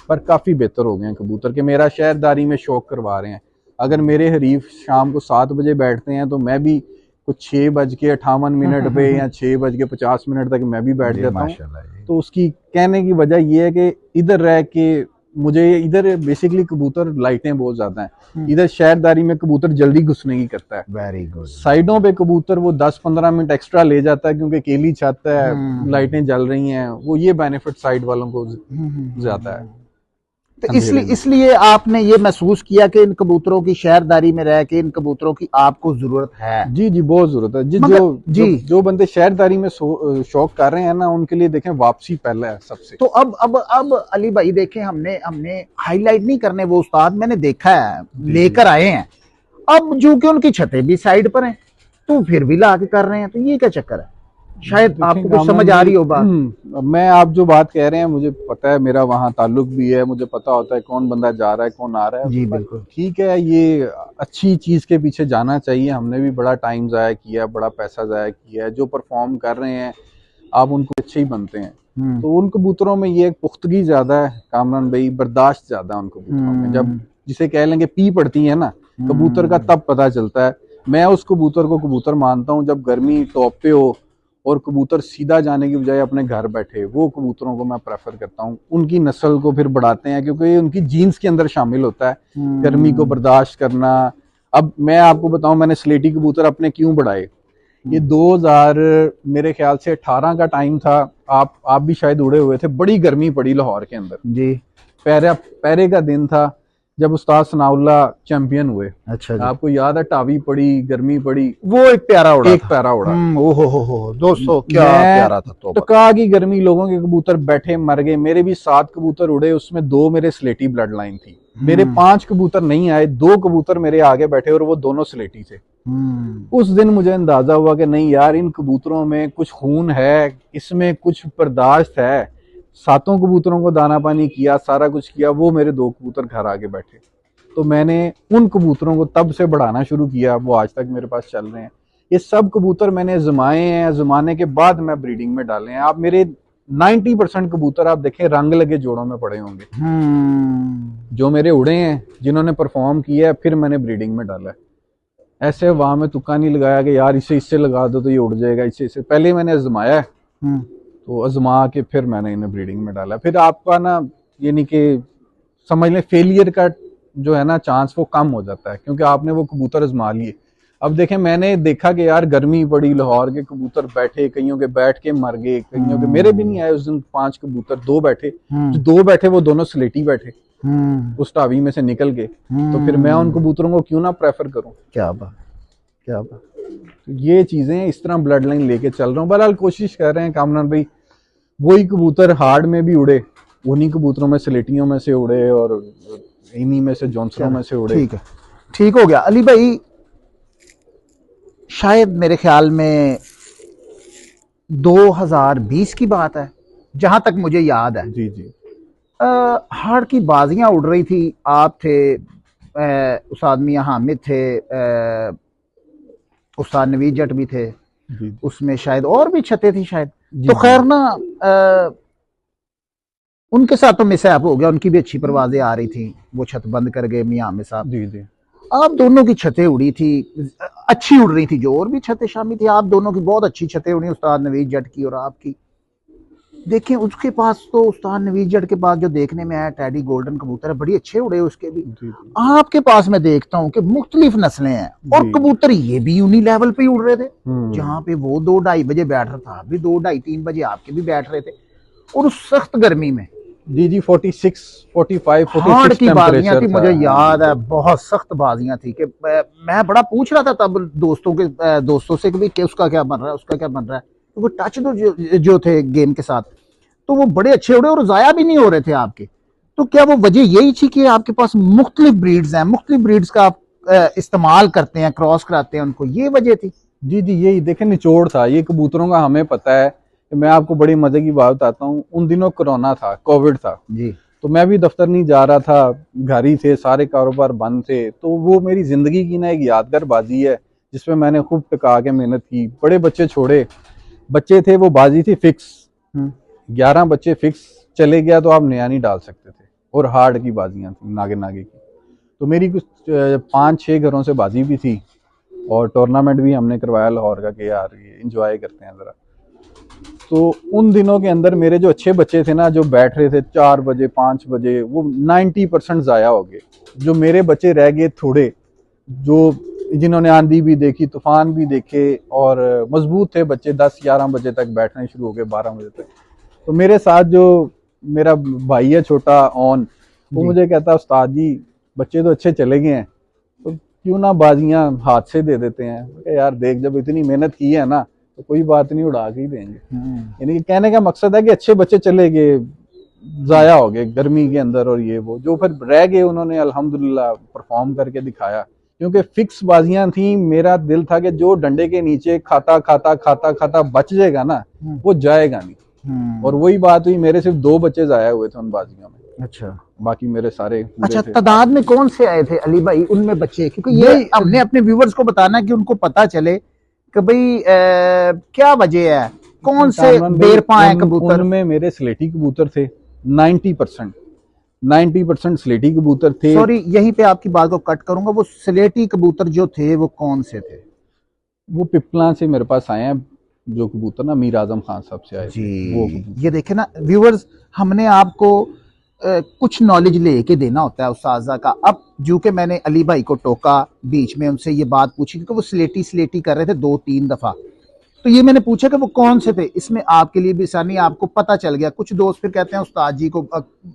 पर काफ़ी बेहतर हो गए हैं कबूतर के। मेरा शहरदारी में शौक करवा रहे हैं। अगर मेरे हरीफ शाम को 7 बजे बैठते हैं तो मैं भी कुछ 6:58 पे या 6:50 तक मैं भी बैठ जाता हूँ। तो उसकी कहने की वजह यह है कि इधर रह के मुझे इधर बेसिकली कबूतर लाइटें बहुत ज्यादा हैं। इधर शहरदारी में कबूतर जल्दी घुसने की करता है।
Very good.
साइडों पे कबूतर वो 10-15 मिनट एक्स्ट्रा ले जाता है क्योंकि केली छत है, लाइटें जल रही हैं, वो ये बेनिफिट साइड वालों को ज्यादा है।
तो इसलिए आपने ये महसूस किया कि इन कबूतरों की शहरदारी में रह के इन कबूतरों की आपको जरूरत है?
जी जी, बहुत जरूरत है। जो बंदे शहरदारी में शौक कर रहे हैं ना, उनके लिए देखें वापसी पहले है सबसे।
तो अब अली भाई देखें, हमने हाईलाइट नहीं करने, वो उस्ताद मैंने देखा है लेकर आए हैं, अब जो कि उनकी छतें भी साइड पर हैं तो फिर भी ला के कर रहे हैं, तो ये क्या चक्कर है? शायद आपको कुछ समझ आ रही हो बात।
मैं आप जो बात कह रहे हैं मुझे पता है, मेरा वहाँ ताल्लुक भी है, मुझे पता होता है कौन बंदा जा रहा है कौन आ रहा है।
जी बिल्कुल
ठीक है, ये अच्छी चीज के पीछे जाना चाहिए। हमने भी बड़ा टाइम जाया किया, बड़ा पैसा जाया किया है। जो परफॉर्म कर रहे हैं आप उनको अच्छे ही बनते हैं। तो उन कबूतरों में ये पुख्तगी ज्यादा है कामरान भाई, बर्दाश्त ज्यादा है उन कबूतरों में। जब जिसे कह लेंगे पी पड़ती है ना कबूतर का, तब पता चलता है। मैं उस कबूतर को कबूतर मानता हूँ जब गर्मी टॉप पे हो और कबूतर सीधा जाने की बजाय अपने घर बैठे, वो कबूतरों को मैं प्रेफर करता हूँ। उनकी नस्ल को फिर बढ़ाते हैं क्योंकि ये उनकी जीन्स के अंदर शामिल होता है, गर्मी को बर्दाश्त करना। अब मैं आपको बताऊं मैंने स्लेटी कबूतर अपने क्यों बढ़ाए। ये 2000 मेरे ख्याल से 18 का टाइम था, आप भी शायद उड़े हुए थे। बड़ी गर्मी पड़ी लाहौर के अंदर
जी,
पैरे का दिन था जब उस्ताद सनाउल्ला चैंपियन हुए।
अच्छा जी।
आपको याद है, टावी पड़ी, गर्मी पड़ी,
वो एक प्यारा उड़ा,
ओहो
हो दोस्तों, क्या प्यारा था। तो
टका की गर्मी, लोगों के कबूतर बैठे मर गए। मेरे भी 7 कबूतर उड़े, उसमें 2 मेरे स्लेटी ब्लड लाइन थी। मेरे 5 कबूतर नहीं आए, 2 कबूतर मेरे आगे बैठे और वो दोनों स्लेटी थे। उस दिन मुझे अंदाजा हुआ कि नहीं यार, इन कबूतरों में कुछ खून है, इसमें कुछ बर्दाश्त है। 7 कबूतरों को दाना पानी किया, सारा कुछ किया, वो मेरे 2 कबूतर घर आके बैठे। तो मैंने उन कबूतरों को तब से बढ़ाना शुरू किया, वो आज तक मेरे पास चल रहे हैं। ये सब कबूतर मैंने आजमाए हैं, आजमाने के बाद मैं ब्रीडिंग में डाले हैं। आप मेरे 90% कबूतर आप देखें रंग लगे जोड़ों में पड़े होंगे, जो मेरे उड़े हैं, जिन्होंने परफॉर्म किया है, फिर मैंने ब्रीडिंग में डाला है। ऐसे वहां में तुक्का नहीं लगाया कि यार इससे लगा दो तो ये उड़ जाएगा, इससे पहले मैंने आजमाया है, तो आजमा के फिर मैंने इन्हें ब्रीडिंग में डाला। फिर आपका ना यानी कि समझ लें फेलियर का जो है ना चांस वो कम हो जाता है, क्योंकि आपने वो कबूतर आजमा लिए। अब देखें, मैंने देखा कि यार गर्मी पड़ी, लाहौर के कबूतर बैठे, कईयों के बैठ के मर गए, कईयों के मेरे भी नहीं आए उस दिन 5 कबूतर, 2 बैठे, जो 2 बैठे वो दोनों स्लेटी बैठे उस टावी में से निकल के। तो फिर मैं उन कबूतरों को क्यों ना प्रेफर करूं।
क्या बात, क्या बात।
तो ये चीजें इस तरह ब्लड लाइन लेके चल रहा हूँ। बहरहाल कोशिश कर रहे हैं कामरान भाई वही कबूतर हार्ड में भी उड़े, उन्हीं कबूतरों में स्लेटियों में से उड़े और इन्हीं में से जॉनसनों में से उड़े।
ठीक है, ठीक हो गया अली भाई। शायद मेरे ख्याल में 2020 की बात है जहां तक मुझे याद है।
जी जी।
हार्ड की बाजियां उड़ रही थी, आप थे, उस्ताद मियां हामिद थे, उस्ताद नवीद जट भी थे
जी।
उसमें, शायद और भी छतें थी शायद।
जी,
तो खैर ना, उनके साथ तो मिसहैप हो गया, उनकी भी अच्छी परवाजें आ रही थी, वो छत बंद कर गए मियां हामिद साहब।
जी जी।
आप दोनों की छतें उड़ी थी, अच्छी उड़ रही थी, जो और भी छतें शामिल थी, आप दोनों की बहुत अच्छी छतें उड़ी, उस्ताद नवीद जट की और आपकी। देखें उसके पास तो, उस्ताद नवीद जट के पास जो देखने में आया टेडी गोल्डन कबूतर है, बड़ी अच्छे उड़े उसके भी।
जी।
आपके पास मैं देखता हूँ कि मुख्तलिफ नस्लें हैं और कबूतर ये भी उन्हीं लेवल पे उड़ रहे थे, जहाँ पे वो 2-2:30 बजे बैठ रहा था, आप भी 2-2:30-3 बजे आपके भी बैठ रहे थे, और उस सख्त गर्मी में।
जी जी। 46, 45, 46
हार्ड की बाजियां थी,
टेम्परेचर
मुझे
था।
याद है, बहुत सख्त बाजियां थी कि मैं बड़ा पूछ रहा था तब दोस्तों से कि उसका क्या बन रहा है, उसका क्या बन रहा है, तो वो टच जो थे गेम के साथ, तो वो बड़े अच्छे उड़े और जाया भी नहीं हो रहे थे आपके। तो क्या वो वजह यही थी कि आपके पास मुख्तलिफ ब्रीड्स हैं, मुख्तलिफ ब्रीड्स का आप इस्तेमाल करते हैं, क्रॉस कराते हैं उनको, ये वजह थी?
जी जी, यही देखें निचोड़ था ये कबूतरों का। हमें पता है कि मैं आपको बड़ी मजे की बात बताता हूँ, उन दिनों कोरोना था, कोविड था
जी,
तो मैं भी दफ्तर नहीं जा रहा था, घर ही थे, सारे कारोबार बंद थे। तो वो मेरी जिंदगी की ना एक यादगार बाजी है जिसमें मैंने खूब टिका के मेहनत की, बड़े बच्चे छोड़े। बच्चे थे, वो बाजी थी फिक्स, 11 बच्चे फिक्स, चले गया तो आप नया नहीं डाल सकते थे, और हार्ड की बाजियां थी, नागे नागे की। तो मेरी कुछ 5-6 घरों से बाजी भी थी और टूर्नामेंट भी हमने करवाया लाहौर का कि यार ये इंजॉय करते हैं ज़रा। तो उन दिनों के अंदर मेरे जो अच्छे बच्चे थे ना, जो बैठ रहे थे 4 बजे 5 बजे, वो 90% ज़ाया हो गए। जो मेरे बच्चे रह गए थोड़े, जो जिन्होंने आंधी भी देखी, तूफान भी देखे, और मजबूत थे बच्चे, 10-11 बजे तक बैठने शुरू हो गए, 12 बजे तक। तो मेरे साथ जो मेरा भाई है छोटा ऑन, वो मुझे कहता उस्ताद जी बच्चे तो अच्छे चले गए हैं, तो क्यों ना बाजियां हाथ से दे देते हैं। यार देख, जब इतनी मेहनत की है ना तो कोई बात नहीं, उड़ा के ही देंगे। यानी कि कहने का मकसद है कि अच्छे बच्चे चले गए, जाया हो गए गर्मी के अंदर, और ये वो जो फिर रह गए उन्होंने अल्हम्दुलिल्लाह परफॉर्म करके दिखाया। क्योंकि फिक्स बाजियां थी, मेरा दिल था कि जो डंडे के नीचे खाता खाता खाता खाता बच जाएगा ना, वो जाएगा नहीं। और वही बात हुई, मेरे सिर्फ 2 बच्चे जाया हुए थे उन बाजियों में।
अच्छा,
बाकी मेरे सारे
अच्छा, तादाद में कौन से आए थे अली भाई उनमें बच्चे? क्योंकि ये हमने अपने व्यूवर्स को बताना है कि उनको पता चले कि भाई क्या वजह है, कौन से बेर पाए कबूतर।
उनमें मेरे स्लेटी कबूतर थे 90% स्लेटी कबूतर थे।
सॉरी, यहीं पे आपकी बात को कट करूंगा, वो स्लेटी कबूतर जो थे वो कौन से थे?
वो पिपला से मेरे पास आए हैं जो कबूतर ना, मीर आजम खान साहब से आए थे वो
जी। ये देखे ना व्यूवर्स, हमने आपको कुछ नॉलेज लेके देना होता है उस्ताजा का। अब जो कि मैंने अली भाई को टोका बीच में, उनसे ये बात पूछी क्योंकि वो स्लेटी कर रहे थे 2-3 दफा, तो ये मैंने पूछा कि वो कौन से थे। इसमें आपके लिए भी आसानी, आपको पता चल गया। कुछ दोस्त फिर कहते हैं उस्ताद जी को,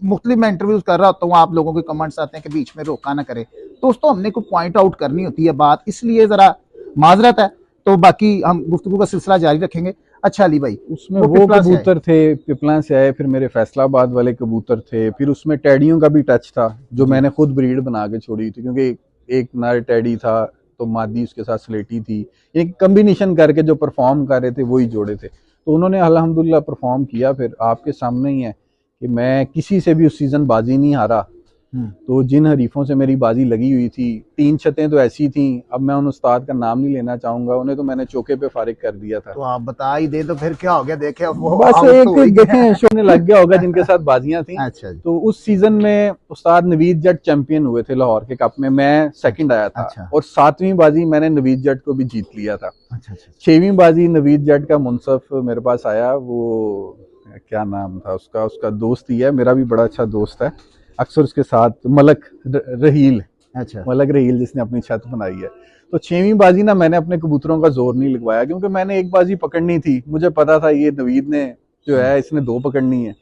मुख्तलिफ मैं इंटरव्यूज कर रहा होता हूँ, आप लोगों के कमेंट्स आते हैं कि बीच में रोका ना करे, दोस्तों हमने को पॉइंट आउट करनी होती है बात, इसलिए जरा माजरत है। तो बाकी हम गुफ्तगू का सिलसिला जारी रखेंगे। अच्छा अली भाई,
उसमें वो कबूतर थे पिपला से आए, फिर मेरे फैसलाबाद वाले कबूतर थे, फिर उसमें टैडियों का भी टच था जो मैंने खुद ब्रीड बना के छोड़ी थी, क्योंकि एक नर टैडी था तो मादी उसके साथ स्लेटी थी, एक कम्बिनेशन करके जो परफॉर्म कर रहे थे वही जोड़े थे। तो उन्होंने अल्हम्दुलिल्लाह परफॉर्म किया। फिर आपके सामने ही है कि मैं किसी से भी उस सीजन बाजी नहीं हारा। तो जिन हरीफों से मेरी बाजी लगी हुई थी, 3 छतें तो ऐसी थी, अब मैं उन उस्ताद का नाम नहीं लेना चाहूंगा, उन्हें तो मैंने चौके पे फारिग कर दिया था।
तो आप बता ही दे तो फिर क्या हो गया, देखे वो
बस एक देखें शो ने लग गया होगा जिनके साथ बाजियां थी।
अच्छा जी।
तो उस सीजन में उस्ताद नवीद जट चैंपियन हुए थे लाहौर के कप में, मैं सेकंड आया था।
अच्छा।
और 7वीं बाजी मैंने नवीद जट को भी जीत लिया था।
अच्छा।
6वीं बाजी नवीद जट का मुनसफ मेरे पास आया, वो क्या नाम था उसका, उसका दोस्त ही है, मेरा भी बड़ा अच्छा दोस्त है, अक्सर उसके साथ रहील,
अच्छा।
मलक रहील जिसने अपनी छत बनाई है। तो 6वीं बाजी ना मैंने अपने कबूतरों का जोर नहीं लगवाया, क्योंकि मैंने एक बाजी पकड़नी थी, मुझे पता था ये नवीद ने जो है इसने 2 पकड़नी है,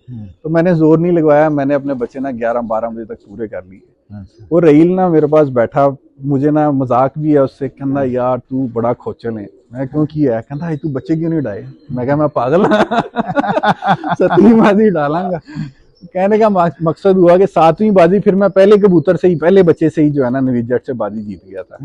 तो मैंने जोर नहीं लगवाया, मैंने अपने बच्चे ना 11-12 बजे तक पूरे कर लिए।
अच्छा।
वो रहील ना मेरे पास बैठा, मुझे ना मजाक भी है उससे, कहना यार तू बड़ा खोचल है। मैं क्यों किया है, कहना तू बच्चे क्यों नहीं डाले। मैं कहा मैं पागल 7वीं बाजी डालांगा। कहने का मकसद हुआ कि 7वीं बाजी फिर मैं पहले कबूतर से ही, पहले बच्चे से ही जो है ना नवीद जट से बाजी जीत गया था।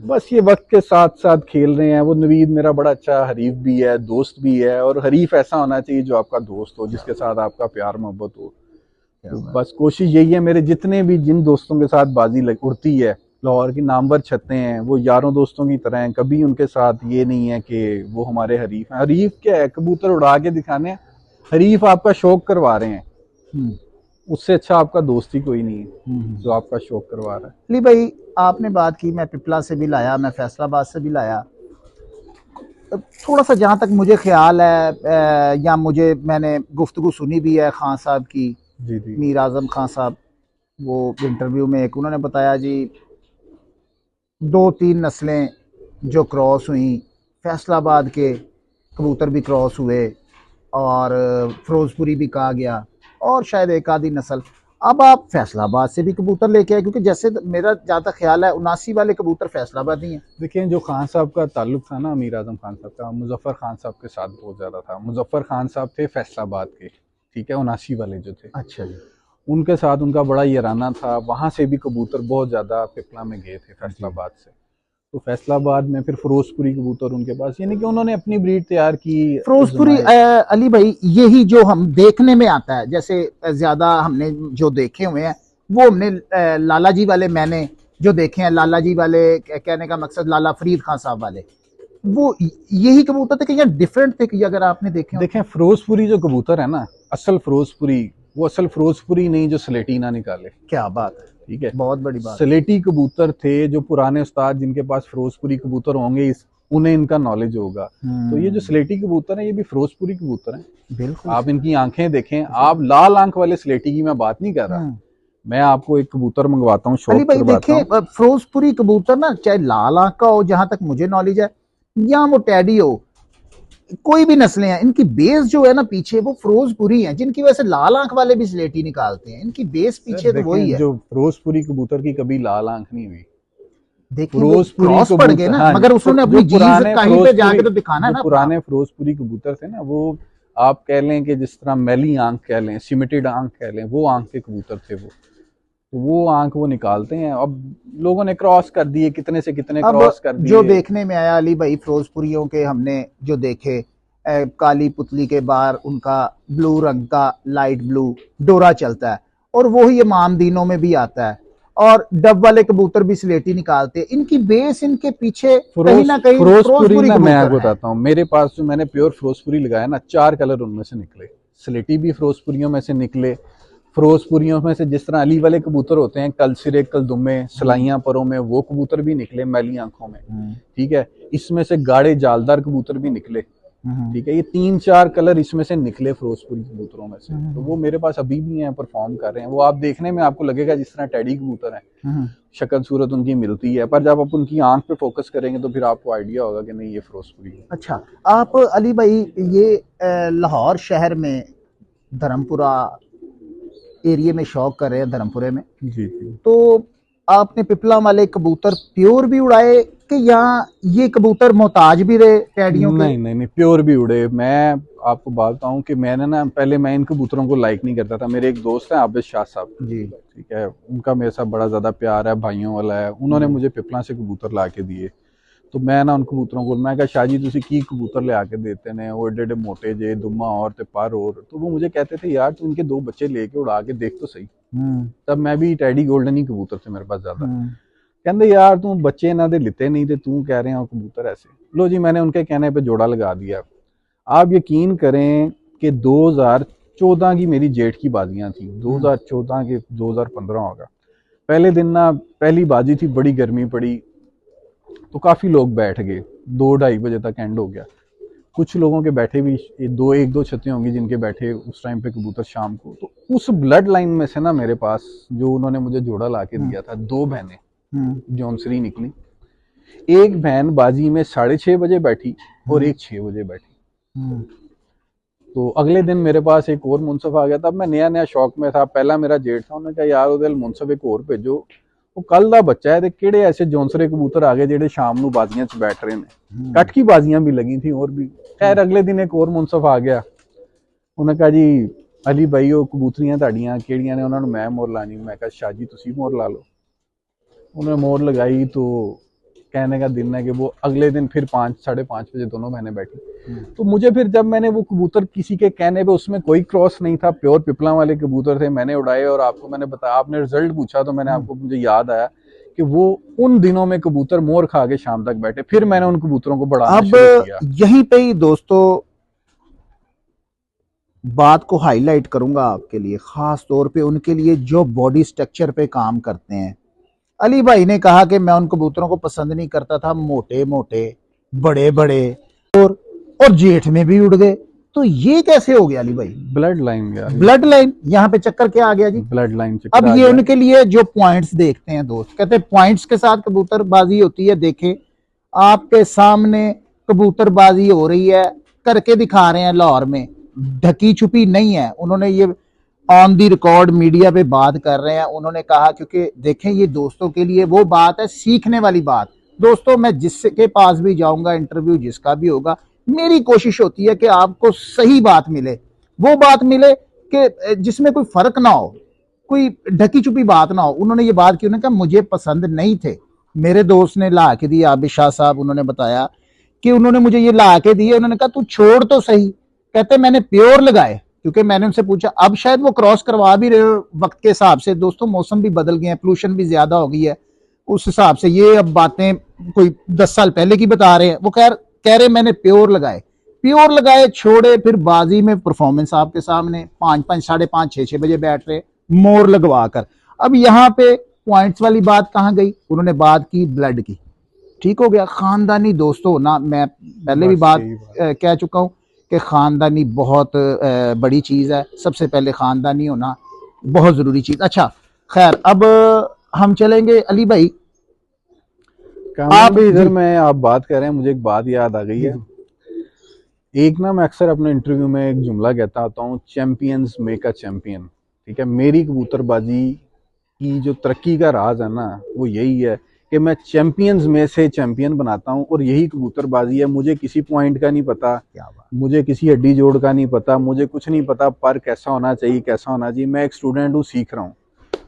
बस ये वक्त के साथ साथ खेल रहे हैं। वो नवीद मेरा बड़ा अच्छा हरीफ भी है, दोस्त भी है, और हरीफ ऐसा होना चाहिए जो आपका दोस्त हो, जिसके साथ आपका प्यार मोहब्बत हो। तो बस कोशिश यही है, मेरे जितने भी जिन दोस्तों के साथ बाजी उड़ती है, लाहौर की नामवर छतें हैं, वो यारों दोस्तों की तरह हैं। कभी उनके साथ ये नहीं है कि वो हमारे हरीफ हैं। हरीफ क्या है, कबूतर उड़ा के दिखाने, हरीफ आपका शौक करवा रहे हैं, उससे अच्छा आपका दोस्त ही कोई नहीं है जो आपका शौक करवा रहा है।
अली भाई, आपने बात की मैं पिपला से भी लाया, मैं फैसलाबाद से भी लाया। थोड़ा सा जहाँ तक मुझे ख्याल है या मैंने गुफ्तगू सुनी भी है खान साहब की,
जी जी।
मीर आज़म खान साहब, वो इंटरव्यू में एक उन्होंने बताया जी 2-3 नस्लें जो क्रॉस हुई, फैसलाबाद के कबूतर भी क्रॉस हुए और फिरोजपुरी भी कहा गया, और शायद एक आधी नस्ल। अब आप फैसलाबाद से भी कबूतर लेके आए, क्योंकि जैसे मेरा जहाँ तक ख्याल है 79 वाले कबूतर फैसलाबाद ही हैं।
देखिए जो खान साहब का ताल्लुक था ना मीर आज़म खान साहब का, मुजफ्फर खान साहब के साथ बहुत ज़्यादा था। मुजफ्फर खान साहब थे फैसलाबाद के, ठीक है, 79 वाले जो थे।
अच्छा जी।
उनके साथ उनका बड़ा याराना था, वहाँ से भी कबूतर बहुत ज़्यादा पिपला में गए थे फैसलाबाद से। तो फैसलाबाद में फिर फिरोजपुरी कबूतर उनके पास, यानी कि उन्होंने अपनी ब्रीड तैयार की।
फिरोजपुरी अली भाई, यही जो हम देखने में आता है, जैसे ज्यादा हमने जो देखे हुए हैं वो हमने लाला जी वाले, मैंने जो देखे हैं लाला जी वाले, कहने का मकसद लाला फरीद खान साहब वाले, वो यही कबूतर थे कि या डिफरेंट थे कि अगर आपने देखे?
देखें फिरोजपुरी जो कबूतर है ना, असल फिरोजपुरी, वो असल फिरोजपुरी नहीं जो स्लेटी ना निकाले।
क्या बात है,
ठीक है,
बहुत बड़ी बात।
स्लेटी कबूतर थे जो पुराने उस्ताद जिनके पास फिरोजपुरी कबूतर होंगे, उन्हें इनका नॉलेज होगा। तो ये जो स्लेटी कबूतर है ये भी फिरोजपुरी कबूतर हैं।
बिल्कुल,
आप इनकी आंखें देखें, आप लाल आंख वाले स्लेटी की मैं बात नहीं कर रहा। मैं आपको एक कबूतर मंगवाता हूँ,
अली
शौक
भाई
करवाता हूँ।
देखें, फिरोजपुरी कबूतर ना चाहे लाल आंख का हो, जहां तक मुझे नॉलेज है, या वो टैडी हो, कोई भी नस्लें हैं, इनकी बेस जो है ना पीछे वो फिरोजपुरी है, जिनकी वजह से लाल आंख वाले भी स्लेटी निकालते हैं। इनकी बेस पीछे तो वही है।
जो फिरोजपुरी कबूतर की कभी लाल आंख नहीं हुई।
देखिए क्रॉस पड़ गए ना,
हाँ,
मगर उसने अपनी जीज कहीं पे जाके तो दिखाना ना।
पुराने फिरोजपुरी कबूतर थे ना, वो आप कह लें कि जिस तरह मैली आंख कह लें, सिमेटेड आंख कह लें, वो आंख के कबूतर थे वो। तो वो आंख वो निकालते हैं। अब लोगों ने क्रॉस कर दिए, कितने से कितने क्रॉस कर दिए।
जो देखने में आया अली भाई, फिरोजपुरियों के हमने जो देखे, काली पुतली के बाहर उनका ब्लू रंग का लाइट ब्लू डोरा चलता है, और वो ही इमाम दीनों में भी आता है, और डब वाले कबूतर भी स्लेटी निकालते हैं। इनकी बेस इनके पीछे कहीं ना कहीं
फिरोजपुरी ना, मैं आपको बताता हूँ, मेरे पास जो मैंने प्योर फिरोजपुरी लगाया ना, 4 कलर उनमें से निकले। स्लेटी भी फिरोजपुरियों में से निकले। फिरोजपुरियों में से जिस तरह अली वाले कबूतर होते हैं, कल सिरे कल दुम्मे सलाइयां परों में, वो कबूतर भी निकले मैली आंखों में। ठीक है, इसमें से गाढ़े जालदार कबूतर भी निकले। ठीक है, ये 3-4 कलर इसमें से निकले फिरोजपुरी कबूतरों में से। तो वो मेरे पास अभी भी हैं, परफॉर्म कर रहे हैं। वो आप देखने में आपको लगेगा जिस तरह टैडी कबूतर है, शक्ल सूरत उनकी मिलती है, पर जब आप उनकी आंख पे फोकस करेंगे तो फिर आपको आइडिया होगा कि नहीं ये फिरोजपुरी है।
अच्छा, आप अली भाई ये लाहौर शहर में धर्मपुरा एरिया में शौक कर रहे हैं, धर्मपुरे में
जी जी,
तो आपने पिपला वाले कबूतर प्योर भी उड़ाए कि यहाँ ये कबूतर मोहताज भी रहे टैडियों के?
नहीं नहीं नहीं, प्योर भी उड़े। मैं आपको बताता हूँ कि मैंने ना पहले मैं इन कबूतरों को लाइक नहीं करता था। मेरे एक दोस्त है आबिद शाह साहब जी, ठीक है, उनका मेरे साथ बड़ा ज्यादा प्यार है, भाइयों वाला है। उन्होंने मुझे पिपला से कबूतर ला के दिए। तो मैं ना उन कबूतरों को, मैं कहा शाह जी तुसी की कबूतर ले आके देते ने, वो एडे एडे मोटे जे दुम्मा और ते पर और। तो वो मुझे कहते थे यार तू इनके 2 बच्चे लेके उड़ा के देख तो सही। तब मैं भी टैडी गोल्डन ही कबूतर थे मेरे पास ज्यादा। कहते यार तू बच्चे ना दे लेते नहीं थे, तू कह रहे हैं कबूतर ऐसे। लो जी, मैंने उनके कहने पे जोड़ा लगा दिया। आप यकीन करें कि 2014 की मेरी जेठ की बाजियां थी, 2014 के 2015 होगा। पहले दिन ना पहली बाजी थी, बड़ी गर्मी पड़ी, तो काफी लोग बैठ गए, 2-2:30 बजे तक एंड हो गया। कुछ लोगों के बैठे भी एक दो छतें होंगी जिनके बैठे उस टाइम पे कबूतर शाम को। तो उस ब्लड लाइन में से ना मेरे पास जो उन्होंने मुझे जोड़ा ला के दिया था, 2 बहनें जौनसरी निकली। एक बहन बाजी में 6:30 बजे बैठी और एक 6 बजे बैठी। तो अगले दिन मेरे पास एक और मुनसफ आ गया था। मैं नया नया शौक में था, पहला मेरा जेठ था। उन्होंने कहा यार उदल मुनसफ एक और भेजो, वो कल दा बच्चा है। केड़े ऐसे जौनसरे कबूतर आ गए जेडे शाम नू बाजियां च बैठ रहे ने। कट की बाजियां भी लगी थी और भी। खैर अगले दिन एक और मुनसफ आ गया। उन्होंने कहा जी अली भाई वो कबूतरियां ताड़ियां केड़ियां ने, उन्होंने मैं मोर लानी। मैं कहा शाह जी तुसी मोर ला लो। उन्होंने मोर लगाई तो कहने का दिन है कि वो अगले दिन फिर 5 साढ़े 5 बजे दोनों बहनें बैठी। तो मुझे फिर जब मैंने वो कबूतर किसी के कहने पे, उसमें कोई क्रॉस नहीं था, प्योर पिपला वाले कबूतर थे, मैंने उड़ाए और आपको मैंने बताया, आपने रिजल्ट पूछा तो मैंने आपको, मुझे याद आया कि वो उन दिनों में कबूतर मोर खा के शाम तक बैठे। फिर मैंने उन कबूतरों को बढ़ाना शुरू किया।
यहीं पे ही दोस्तों बात को हाईलाइट करूंगा आपके लिए, खास तौर पे उनके लिए जो बॉडी स्ट्रक्चर पे काम करते हैं। अली भाई ने कहा कि मैं उन कबूतरों को पसंद नहीं करता था, मोटे मोटे बड़े बड़े, और जेठ में भी उड़ गए। तो ये कैसे हो गया अली भाई?
ब्लड लाइन गया,
ब्लड लाइन। यहाँ पे चक्कर क्या आ गया जी?
ब्लड लाइन चक्कर।
अब ये उनके लिए जो पॉइंट्स देखते हैं दोस्त, कहते हैं पॉइंट्स के साथ कबूतरबाजी होती है। देखें आपके सामने कबूतरबाजी हो रही है, करके दिखा रहे हैं लाहौर में, ढकी छुपी नहीं है। उन्होंने ये ऑन दी रिकॉर्ड मीडिया पे बात कर रहे हैं। उन्होंने कहा क्योंकि देखें ये दोस्तों के लिए वो बात है, सीखने वाली बात। दोस्तों मैं जिसके पास भी जाऊंगा, इंटरव्यू जिसका भी होगा, मेरी कोशिश होती है कि आपको सही बात मिले, वो बात मिले कि जिसमें कोई फर्क ना हो, कोई ढकी छुपी बात ना हो। उन्होंने ये बात की, उन्होंने कहा मुझे पसंद नहीं थे, मेरे दोस्त ने ला के दिया, आबिद शाह साहब उन्होंने बताया कि उन्होंने मुझे ये ला के दिए। उन्होंने कहा तू छोड़ तो सही। कहते मैंने प्योर लगाए, क्योंकि मैंने उनसे पूछा, अब शायद वो क्रॉस करवा भी रहे हो वक्त के हिसाब से। दोस्तों मौसम भी बदल गए हैं, पोल्यूशन भी ज्यादा हो गई है, उस हिसाब से ये अब बातें कोई 10 साल पहले की बता रहे हैं। वो कह रहे मैंने प्योर लगाए, छोड़े, फिर बाजी में परफॉर्मेंस आपके सामने, 5 साढ़े 5 6 बजे बैठ रहे मोर लगवा कर। अब यहाँ पे पॉइंट्स वाली बात कहाँ गई? उन्होंने बात की ब्लड की, ठीक हो गया। खानदानी दोस्तों ना, मैं पहले भी बात कह चुका हूं कि खानदानी बहुत बड़ी चीज है। सबसे पहले खानदानी होना बहुत जरूरी चीज। अच्छा खैर, अब हम चलेंगे अली भाई,
आप भी इधर में आप बात कर रहे हैं, मुझे एक बात याद आ गई है। एक ना मैं अक्सर अपने इंटरव्यू में एक जुमला कहता आता हूँ, चैंपियंस मेक अ चैंपियन। ठीक है, मेरी कबूतरबाजी की जो तरक्की का राज है ना, वो यही है कि मैं चैंपियंस में से चैंपियन बनाता हूँ। और यही कबूतरबाजी है। मुझे किसी पॉइंट का नहीं पता, मुझे किसी हड्डी जोड़ का नहीं पता, मुझे कुछ नहीं पता पर कैसा होना चाहिए, कैसा होना चाहिए। मैं एक स्टूडेंट हूँ, सीख रहा हूँ।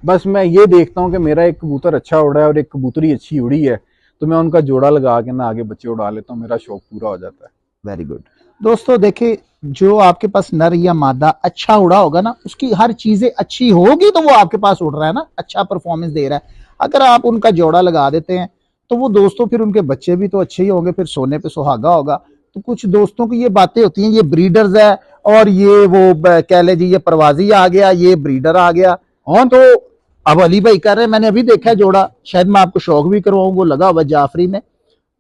बस मैं ये देखता हूँ कि मेरा एक कबूतर अच्छा उड़ा है और एक कबूतरी अच्छी उड़ी है, तो मैं उनका जोड़ा लगा के ना आगे बच्चे उड़ा लेता हूँ, मेरा शौक पूरा हो जाता है।
Very good. दोस्तों देखिए, जो आपके पास नर या मादा अच्छा उड़ा होगा ना, उसकी हर चीजें अच्छी होगी तो वो आपके पास उड़ रहा है ना, अच्छा परफॉर्मेंस दे रहा है। अगर आप उनका जोड़ा लगा देते हैं तो वो दोस्तों फिर उनके बच्चे भी तो अच्छे ही होंगे, फिर सोने पे सुहागा होगा। तो कुछ दोस्तों की ये बातें होती हैं, ये ब्रीडर्स है और ये वो कह ले जी ये परवाजी आ गया, ये ब्रीडर आ गया। हाँ, तो अब अली भाई कर रहे हैं, मैंने अभी देखा है जोड़ा, शायद मैं आपको शौक भी करवाऊं, वो लगा हुआ जाफरी में।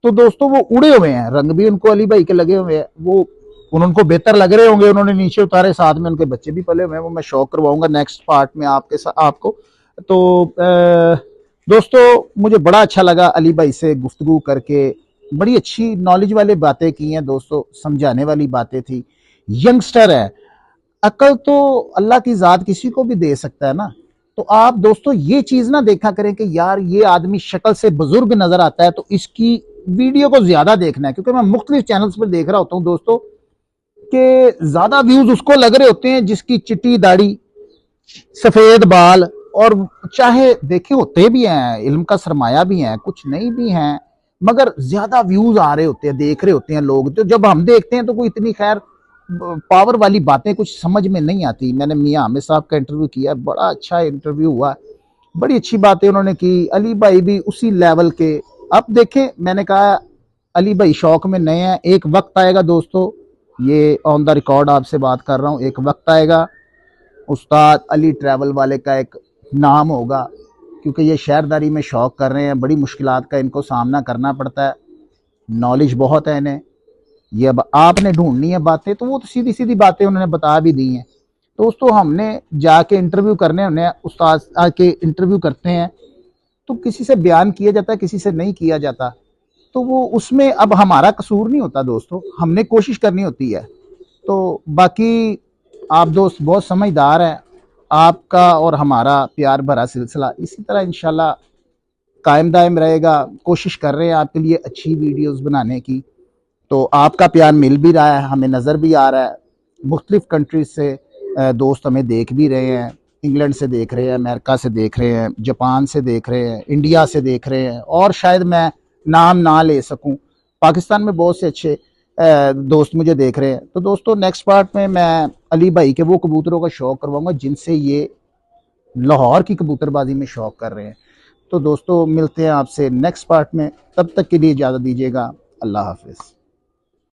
तो दोस्तों वो उड़े हुए हैं, रंग भी उनको अली भाई के लगे हुए हैं, वो उनको बेहतर लग रहे होंगे, उन्होंने नीचे उतारे, साथ में उनके बच्चे भी पले हुए हैं। वो मैं शौक करवाऊंगा नेक्स्ट पार्ट में आपको। तो दोस्तों मुझे बड़ा अच्छा लगा अली भाई से गुफ्तगू करके, बड़ी अच्छी नॉलेज वाली बातें की हैं दोस्तों, समझाने वाली बातें थी। यंगस्टर है, अकल तो अल्लाह की जात किसी को भी दे सकता है ना। तो आप दोस्तों ये चीज ना देखा करें कि यार ये आदमी शक्ल से बुजुर्ग नजर आता है तो इसकी वीडियो को ज्यादा देखना है, क्योंकि मैं मुख्तलिफ चैनल्स पर देख रहा होता हूं दोस्तों कि ज्यादा व्यूज उसको लग रहे होते हैं जिसकी चिट्टी दाढ़ी, सफेद बाल, और चाहे देखे होते भी हैं, इल्म का सरमाया भी है, कुछ नहीं भी हैं, मगर ज्यादा व्यूज आ रहे होते हैं, देख रहे होते हैं लोग। तो जब हम देखते हैं तो कोई इतनी खैर पावर वाली बातें कुछ समझ में नहीं आती। मैंने मियां आमिर साहब का इंटरव्यू किया, बड़ा अच्छा इंटरव्यू हुआ, बड़ी अच्छी बातें उन्होंने की। अली भाई भी उसी लेवल के। अब देखें, मैंने कहा अली भाई शौक में नए हैं, एक वक्त आएगा दोस्तों, ये ऑन द रिकॉर्ड आपसे बात कर रहा हूँ, एक वक्त आएगा उस्ताद अली ट्रैवल वाले का एक नाम होगा, क्योंकि ये शहरदारी में शौक कर रहे हैं, बड़ी मुश्किलात का इनको सामना करना पड़ता है, नॉलेज बहुत है इन्हें, ये अब आपने ढूंढनी है बातें, तो वो तो सीधी सीधी बातें उन्होंने बता भी दी हैं। दोस्तों हमने जाके इंटरव्यू करने, उन्हें उस्ताद आके इंटरव्यू करते हैं, तो किसी से बयान किया जाता है, किसी से नहीं किया जाता, तो वो उसमें अब हमारा कसूर नहीं होता दोस्तों, हमने कोशिश करनी होती है। तो बाकी आप दोस्त बहुत समझदार हैं, आपका और हमारा प्यार भरा सिलसिला इसी तरह इंशाल्लाह कायम दायम रहेगा। कोशिश कर रहे हैं आपके लिए अच्छी वीडियोस बनाने की, तो आपका प्यार मिल भी रहा है, हमें नज़र भी आ रहा है। मुख्तलिफ कंट्रीज से दोस्त हमें देख भी रहे हैं, इंग्लैंड से देख रहे हैं, अमेरिका से देख रहे हैं, जापान से देख रहे हैं, इंडिया से देख रहे हैं, और शायद मैं नाम ना ले सकूं, पाकिस्तान में बहुत से अच्छे दोस्त मुझे देख रहे हैं। तो दोस्तों नेक्स्ट पार्ट में मैं अली भाई के वो कबूतरों का शौक करवाऊंगा जिनसे ये लाहौर की कबूतरबाजी में शौक कर रहे हैं। तो दोस्तों मिलते हैं आपसे नेक्स्ट पार्ट में, तब तक के लिए इजाज़त दीजिएगा। अल्लाह हाफिज़।